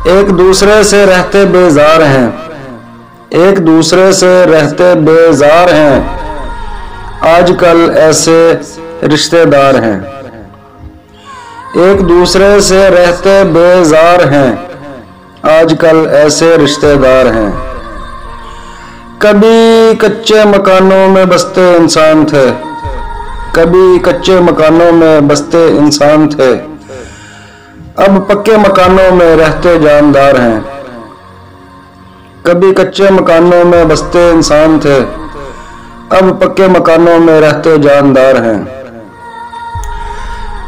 एक दूसरे से रहते बेजार हैं, एक दूसरे से रहते बेजार हैं, आजकल ऐसे रिश्तेदार हैं। एक दूसरे से रहते बेजार हैं, आजकल ऐसे रिश्तेदार हैं। कभी कच्चे मकानों में बसते इंसान थे, कभी कच्चे मकानों में बसते इंसान थे, अब पक्के मकानों में रहते जानदार हैं। कभी कच्चे मकानों में बसते इंसान थे, अब पक्के मकानों में रहते जानदार हैं।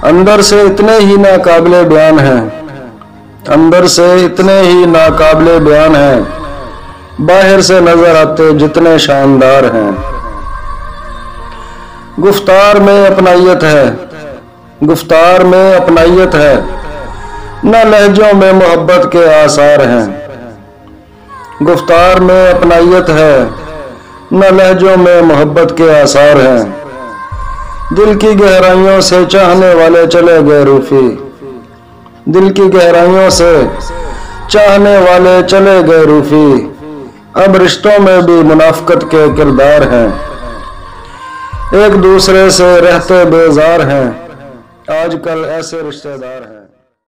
अंदर से इतने ही नाकाबिले बयान हैं, अंदर से इतने ही नाकाबिले बयान हैं, बाहर से नजर आते जितने शानदार हैं। गुफ्तार में अपनाइयत है, गुफ्तार में अपनाइयत है, न लहजों में मोहब्बत के आसार हैं। गुफ्तार में अपनाइयत है, न लहजों में मोहब्बत के आसार हैं। दिल की गहराइयों से चाहने वाले चले गए रूफी, दिल की गहराइयों से चाहने वाले चले गए रूफी, अब रिश्तों में भी मुनाफकत के किरदार हैं। एक दूसरे से रहते बेजार हैं, आजकल ऐसे रिश्तेदार हैं।